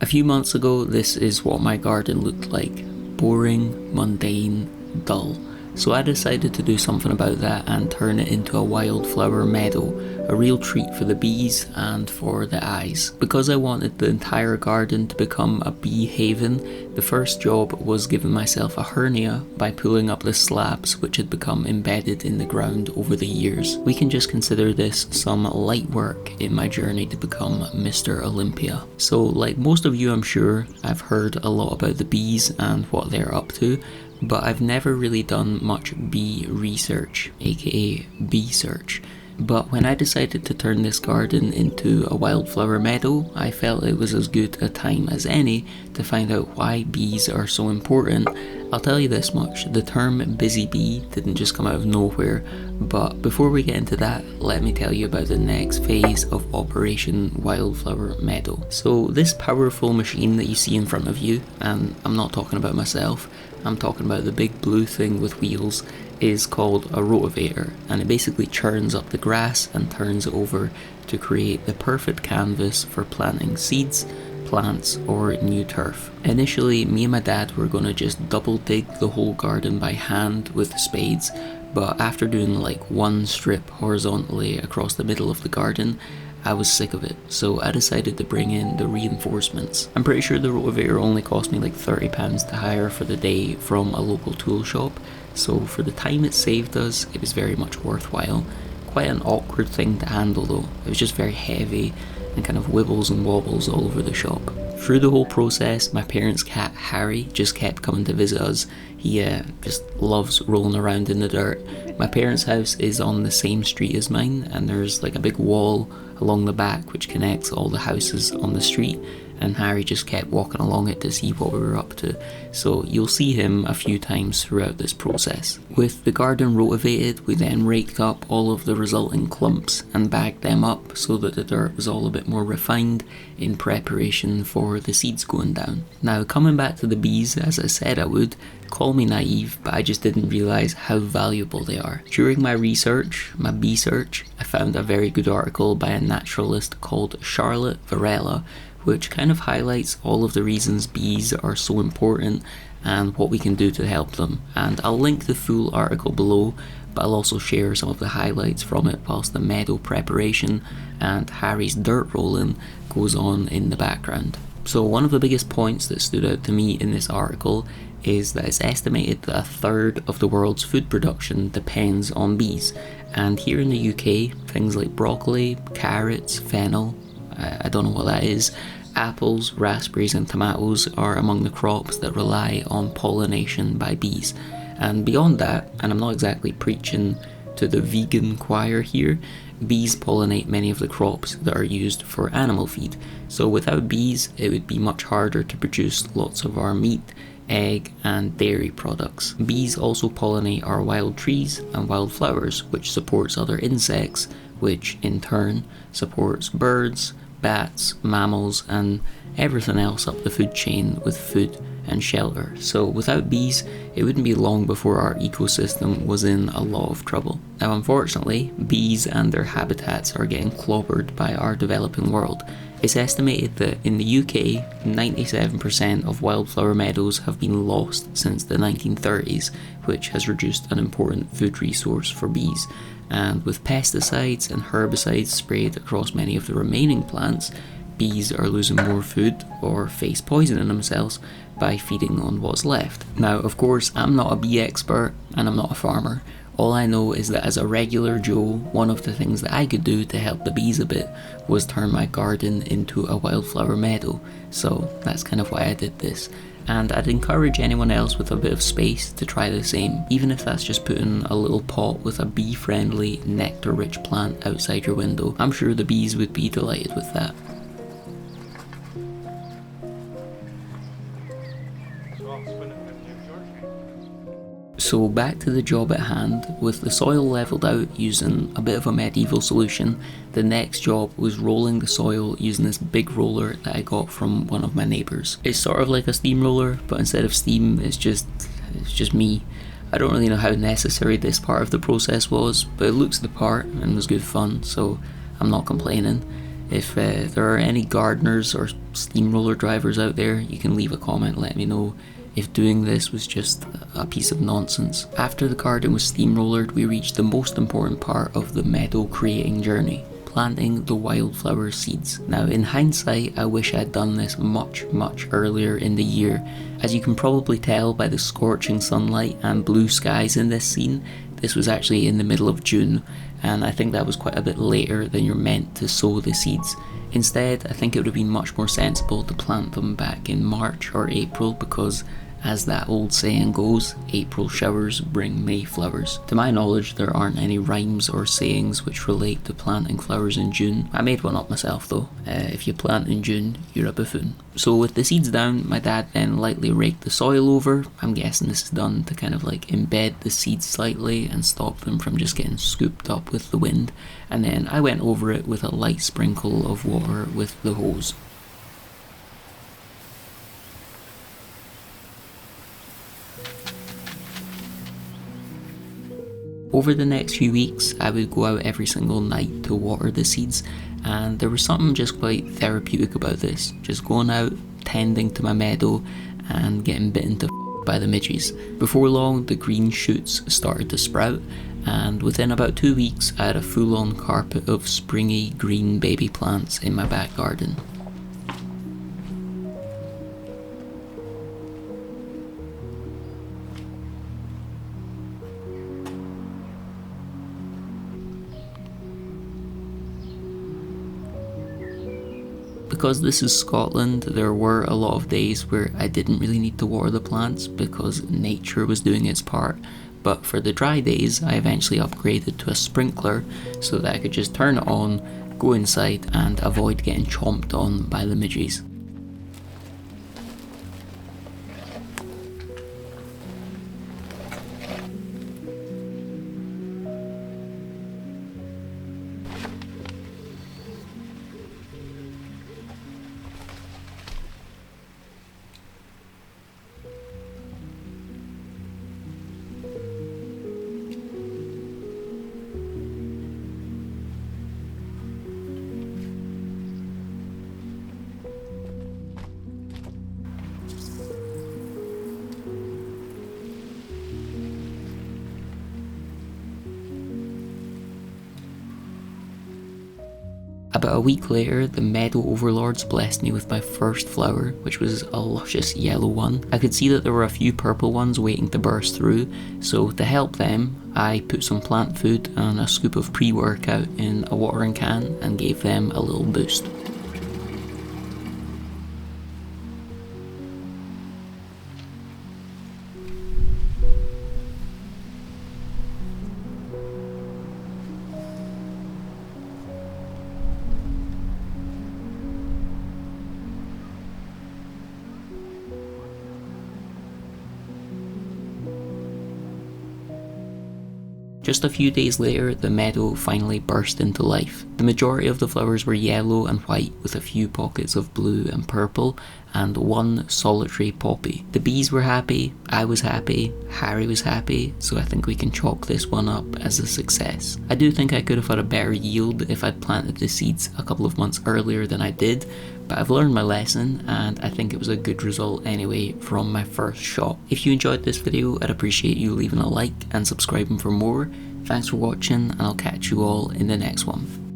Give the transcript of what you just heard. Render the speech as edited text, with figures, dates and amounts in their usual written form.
A few months ago, this is what my garden looked like. Boring, mundane, dull. So I decided to do something about that and turn it into a wildflower meadow, a real treat for the bees and for the eyes. Because I wanted the entire garden to become a bee haven, the first job was giving myself a hernia by pulling up the slabs which had become embedded in the ground over the years. We can just consider this some light work in my journey to become Mr. Olympia. So like most of you, I'm sure, I've heard a lot about the bees and what they're up to, but I've never really done much bee research, aka bee search. But when I decided to turn this garden into a wildflower meadow, I felt it was as good a time as any to find out why bees are so important. I'll tell you this much, the term busy bee didn't just come out of nowhere, but before we get into that, let me tell you about the next phase of Operation Wildflower Meadow. So this powerful machine that you see in front of you, and I'm not talking about myself, I'm talking about the big blue thing with wheels, is called a rotovator, and it basically churns up the grass and turns it over to create the perfect canvas for planting seeds, plants, or new turf. Initially, me and my dad were going to just double dig the whole garden by hand with spades, but after doing like one strip horizontally across the middle of the garden, I was sick of it, so I decided to bring in the reinforcements. I'm pretty sure the rotovator only cost me like £30 to hire for the day from a local tool shop, so for the time it saved us, it was very much worthwhile. Quite an awkward thing to handle though, it was just very heavy and kind of wibbles and wobbles all over the shop. Through the whole process, my parents' cat Harry just kept coming to visit us. He just loves rolling around in the dirt. My parents' house is on the same street as mine, and there's like a big wall along the back which connects all the houses on the street, and Harry just kept walking along it to see what we were up to, so you'll see him a few times throughout this process. With the garden rotovated, we then raked up all of the resulting clumps and bagged them up so that the dirt was all a bit more refined in preparation for the seeds going down. Now coming back to the bees, as I said I would, call me naive, but I just didn't realise how valuable they are. During my research, my bee search, I found a very good article by a naturalist called Charlotte Varela, which kind of highlights all of the reasons bees are so important and what we can do to help them. And I'll link the full article below, but I'll also share some of the highlights from it whilst the meadow preparation and Harry's dirt rolling goes on in the background. So one of the biggest points that stood out to me in this article is that it's estimated that a third of the world's food production depends on bees. And here in the UK, things like broccoli, carrots, fennel, I don't know what that is, apples, raspberries and tomatoes are among the crops that rely on pollination by bees. And beyond that, and I'm not exactly preaching to the vegan choir here, bees pollinate many of the crops that are used for animal feed. So without bees, it would be much harder to produce lots of our meat, egg and dairy products. Bees also pollinate our wild trees and wildflowers, which supports other insects, which in turn supports birds, bats, mammals and everything else up the food chain with food and shelter. So without bees, it wouldn't be long before our ecosystem was in a lot of trouble. Now unfortunately, bees and their habitats are getting clobbered by our developing world. It's estimated that in the UK, 97% of wildflower meadows have been lost since the 1930s, which has reduced an important food resource for bees. And with pesticides and herbicides sprayed across many of the remaining plants, bees are losing more food or face poisoning themselves by feeding on what's left. Now, of course, I'm not a bee expert and I'm not a farmer. All I know is that as a regular Joe, one of the things that I could do to help the bees a bit was turn my garden into a wildflower meadow. So that's kind of why I did this. And I'd encourage anyone else with a bit of space to try the same, even if that's just putting a little pot with a bee-friendly, nectar-rich plant outside your window. I'm sure the bees would be delighted with that. So back to the job at hand, with the soil levelled out using a bit of a medieval solution, the next job was rolling the soil using this big roller that I got from one of my neighbours. It's sort of like a steamroller, but instead of steam, it's just me. I don't really know how necessary this part of the process was, but it looks the part and was good fun, so I'm not complaining. If there are any gardeners or steamroller drivers out there, you can leave a comment, let me know if doing this was just a piece of nonsense. After the garden was steamrollered, we reached the most important part of the meadow creating journey: planting the wildflower seeds. Now in hindsight, I wish I had done this much earlier in the year. As you can probably tell by the scorching sunlight and blue skies in this scene, this was actually in the middle of June, and I think that was quite a bit later than you're meant to sow the seeds. Instead, I think it would have been much more sensible to plant them back in March or April, because as that old saying goes, April showers bring May flowers. To my knowledge, there aren't any rhymes or sayings which relate to planting flowers in June. I made one up myself though. If you plant in June, you're a buffoon. So with the seeds down, my dad then lightly raked the soil over. I'm guessing this is done to kind of like embed the seeds slightly and stop them from just getting scooped up with the wind. And then I went over it with a light sprinkle of water with the hose. Over the next few weeks, I would go out every single night to water the seeds, and there was something just quite therapeutic about this. Just going out, tending to my meadow, and getting bitten to by the midges. Before long, the green shoots started to sprout, and within about 2 weeks, I had a full-on carpet of springy green baby plants in my back garden. Because this is Scotland, there were a lot of days where I didn't really need to water the plants because nature was doing its part, but for the dry days I eventually upgraded to a sprinkler so that I could just turn it on, go inside and avoid getting chomped on by the midges. About a week later, the meadow overlords blessed me with my first flower, which was a luscious yellow one. I could see that there were a few purple ones waiting to burst through, so to help them, I put some plant food and a scoop of pre-workout in a watering can and gave them a little boost. Just a few days later, the meadow finally burst into life. The majority of the flowers were yellow and white with a few pockets of blue and purple, and one solitary poppy. The bees were happy, I was happy, Harry was happy, so I think we can chalk this one up as a success. I do think I could have had a better yield if I'd planted the seeds a couple of months earlier than I did, but I've learned my lesson and I think it was a good result anyway from my first shot. If you enjoyed this video, I'd appreciate you leaving a like and subscribing for more. Thanks for watching and I'll catch you all in the next one.